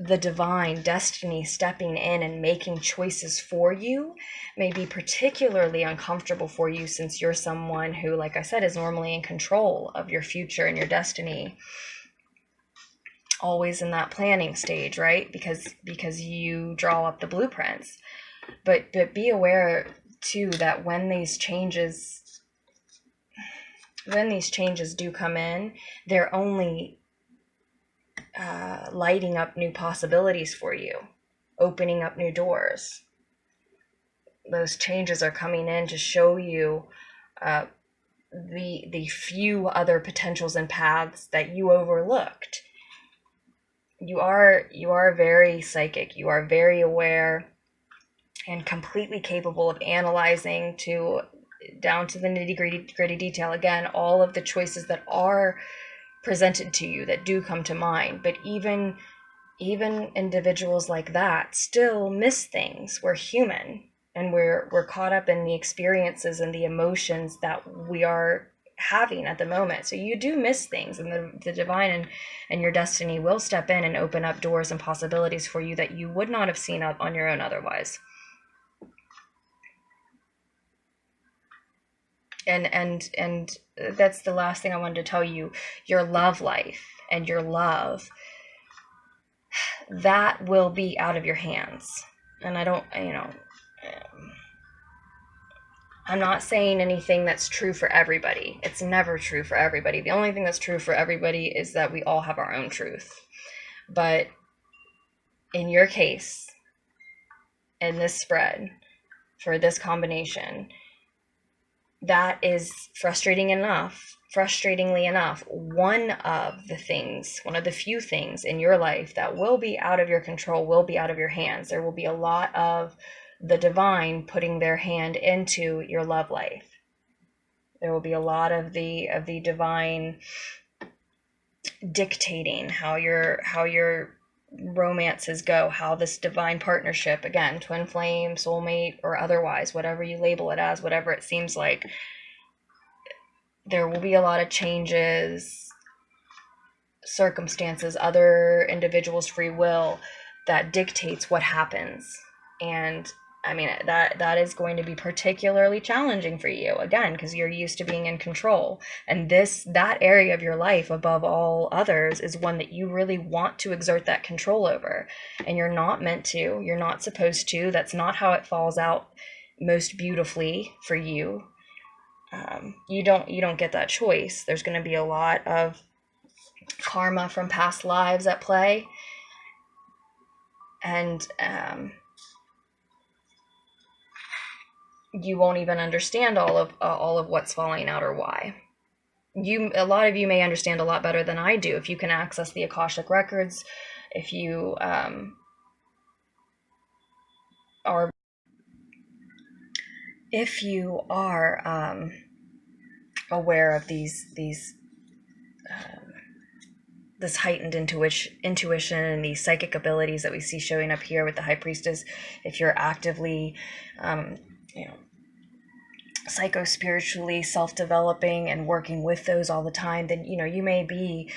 the divine destiny stepping in and making choices for you may be particularly uncomfortable for you, since you're someone who, like I said, is normally in control of your future and your destiny, always in that planning stage, right? Because you draw up the blueprints. But be aware too that when these changes do come in, they're only lighting up new possibilities for you, opening up new doors. Those changes are coming in to show you the few other potentials and paths that you overlooked. You are very psychic. You are very aware and completely capable of analyzing down to the nitty-gritty detail. Again, all of the choices that are presented to you that do come to mind. But even individuals like that still miss things. We're human, and we're caught up in the experiences and the emotions that we are having at the moment. So you do miss things, and the divine and your destiny will step in and open up doors and possibilities for you that you would not have seen on your own otherwise. And that's the last thing I wanted to tell you. Your love life and your love, that will be out of your hands. And I don't, I'm not saying anything that's true for everybody. It's never true for everybody. The only thing that's true for everybody is that we all have our own truth. But in your case, in this spread, for this combination, that is frustratingly enough, one of the few things in your life that will be out of your control, will be out of your hands. There will be a lot of the divine putting their hand into your love life. There will be a lot of the divine dictating how your romances go, how this divine partnership, again, twin flame, soulmate, or otherwise, whatever you label it as, whatever it seems like, there will be a lot of changes, circumstances, other individuals' free will that dictates what happens. And I mean, that is going to be particularly challenging for you, again, because you're used to being in control. And that area of your life, above all others, is one that you really want to exert that control over. And you're not meant to. You're not supposed to. That's not how it falls out most beautifully for you. You don't get that choice. There's going to be a lot of karma from past lives at play. And you won't even understand all of what's falling out or why. A lot of you may understand a lot better than I do if you can access the Akashic records, if you are aware of this heightened intuition and these psychic abilities that we see showing up here with the High Priestess. If you're actively psycho-spiritually self-developing and working with those all the time, then you may be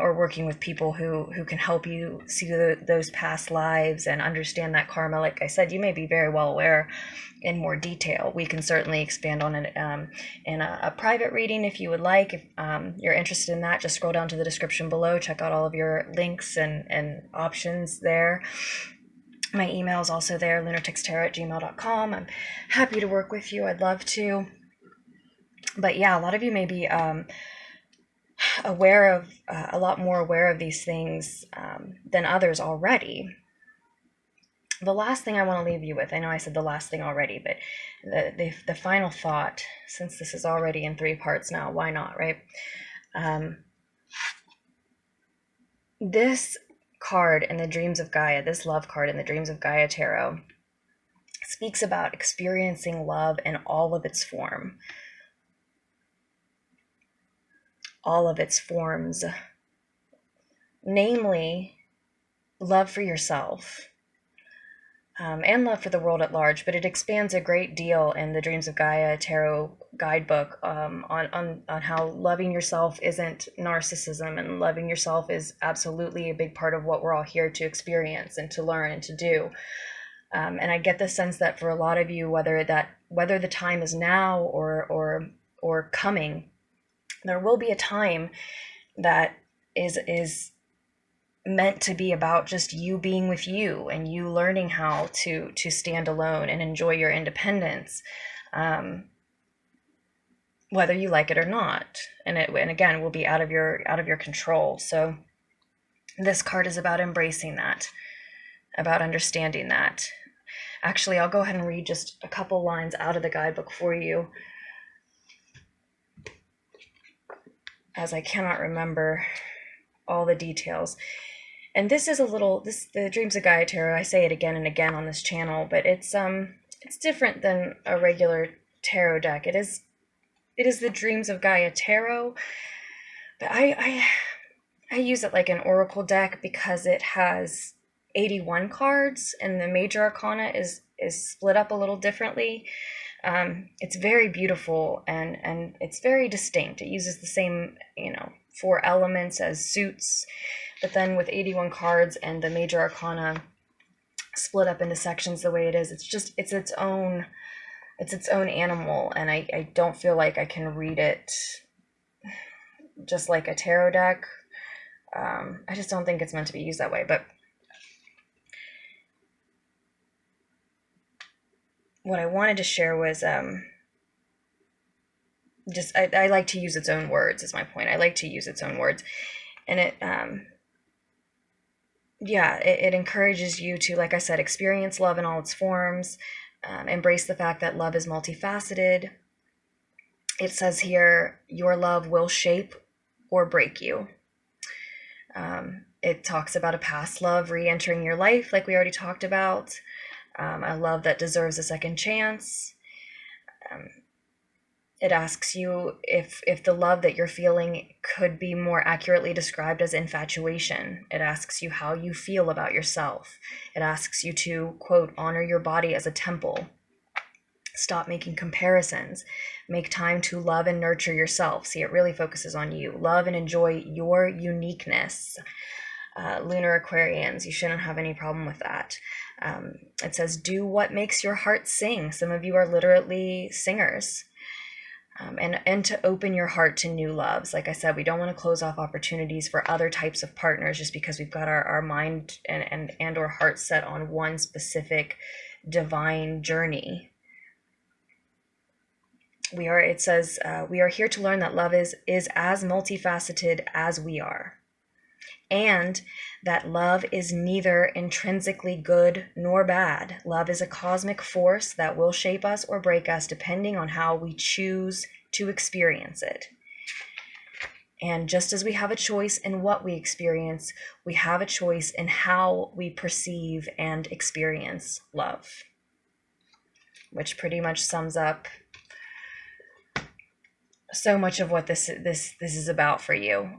or working with people who can help you see those past lives and understand that karma. Like I said, you may be very well aware in more detail. We can certainly expand on it in a private reading if you would like. If you're interested in that, just scroll down to the description below, check out all of your links and options there. My email is also there, lunartixtarot@gmail.com. I'm happy to work with you. I'd love to. But yeah, a lot of you may be a lot more aware of these things than others already. The last thing I want to leave you with, I know I said the last thing already, but the final thought, since this is already in 3 parts now, why not, right? This card in the Dreams of Gaia, this love card in the Dreams of Gaia tarot, speaks about experiencing love in all of its form. All of its forms. Namely, love for yourself. and love for the world at large, but it expands a great deal in the Dreams of Gaia Tarot guidebook on how loving yourself isn't narcissism, and loving yourself is absolutely a big part of what we're all here to experience and to learn and to do. And I get the sense that for a lot of you, whether the time is now or coming, there will be a time that is meant to be about just you being with you and you learning how to stand alone and enjoy your independence, whether you like it or not. And again, will be out of your control. So this card is about embracing that, about understanding that. Actually, I'll go ahead and read just a couple lines out of the guidebook for you, as I cannot remember all the details. And this is the Dreams of Gaia Tarot, I say it again and again on this channel, but it's different than a regular tarot deck. It is the Dreams of Gaia Tarot, but I use it like an oracle deck because it has 81 cards and the major arcana is split up a little differently. It's very beautiful and it's very distinct. It uses the same, 4 elements as suits, but then with 81 cards and the major arcana split up into sections the way it is, it's its own animal, and I don't feel like I can read it just like a tarot deck. I just don't think it's meant to be used that way. But what I wanted to share was I like to use its own words, is my point. I like to use its own words. And it encourages you to, like I said, experience love in all its forms, embrace the fact that love is multifaceted. It says here, your love will shape or break you. It talks about a past love re-entering your life, like we already talked about. A love that deserves a second chance. It asks you if the love that you're feeling could be more accurately described as infatuation. It asks you how you feel about yourself. It asks you to, quote, honor your body as a temple. Stop making comparisons. Make time to love and nurture yourself. See, it really focuses on you. Love and enjoy your uniqueness. Lunar Aquarians, you shouldn't have any problem with that. It says, do what makes your heart sing. Some of you are literally singers. And to open your heart to new loves. Like I said, we don't want to close off opportunities for other types of partners just because we've got our mind and or heart set on one specific divine journey. It says, we are here to learn that love is as multifaceted as we are. And that love is neither intrinsically good nor bad. Love is a cosmic force that will shape us or break us depending on how we choose to experience it. And just as we have a choice in what we experience, we have a choice in how we perceive and experience love. Which pretty much sums up so much of what this is about for you.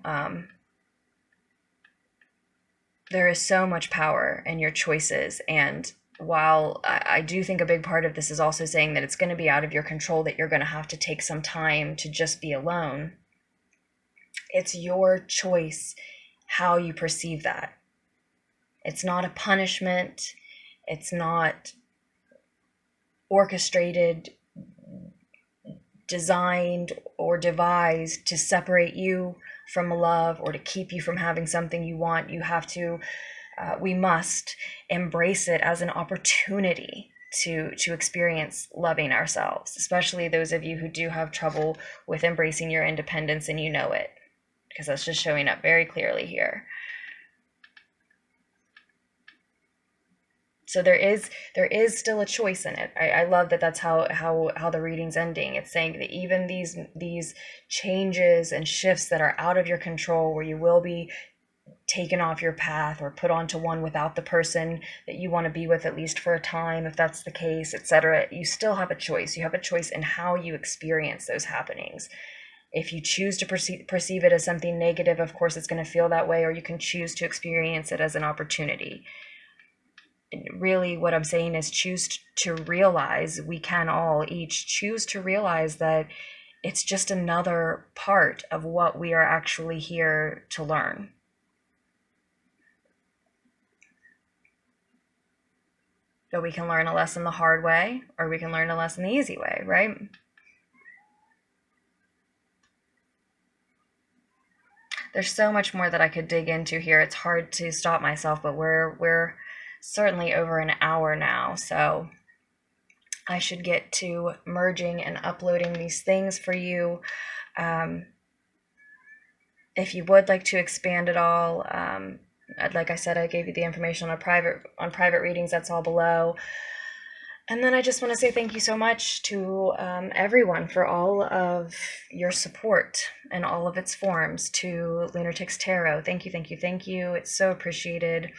There is so much power in your choices, and while I do think a big part of this is also saying that it's going to be out of your control, that you're going to have to take some time to just be alone, it's your choice how you perceive that. It's not a punishment. It's not orchestrated, designed, or devised to separate you from love or to keep you from having something you want. You have to, we must embrace it as an opportunity to experience loving ourselves, especially those of you who do have trouble with embracing your independence and you know it, because that's just showing up very clearly here. So there is still a choice in it. I love that that's how the reading's ending. It's saying that even these changes and shifts that are out of your control, where you will be taken off your path or put onto one without the person that you want to be with, at least for a time, if that's the case, etc., you still have a choice. You have a choice in how you experience those happenings. If you choose to perceive it as something negative, of course it's going to feel that way, or you can choose to experience it as an opportunity. really what I'm saying is choose to realize, we can all each choose to realize that it's just another part of what we are actually here to learn. But we can learn a lesson the hard way, or we can learn a lesson the easy way, right? There's so much more that I could dig into here. It's hard to stop myself, but we're certainly over an hour now, so I should get to merging and uploading these things for you. If you would like to expand at all, like I said, I gave you the information on private readings. That's all below. And then I just want to say thank you so much to everyone for all of your support in all of its forms. To Lunatics Tarot, thank you, thank you, thank you. It's so appreciated.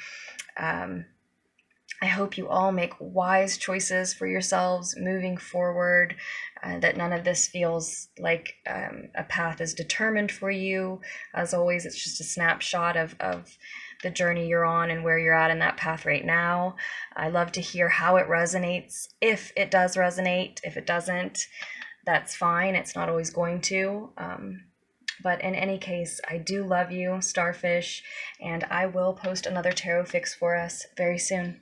I hope you all make wise choices for yourselves moving forward, that none of this feels like a path is determined for you. As always, it's just a snapshot of the journey you're on and where you're at in that path right now. I love to hear how it resonates, if it does resonate. If it doesn't, that's fine. It's not always going to. But in any case, I do love you, Starfish, and I will post another tarot fix for us very soon.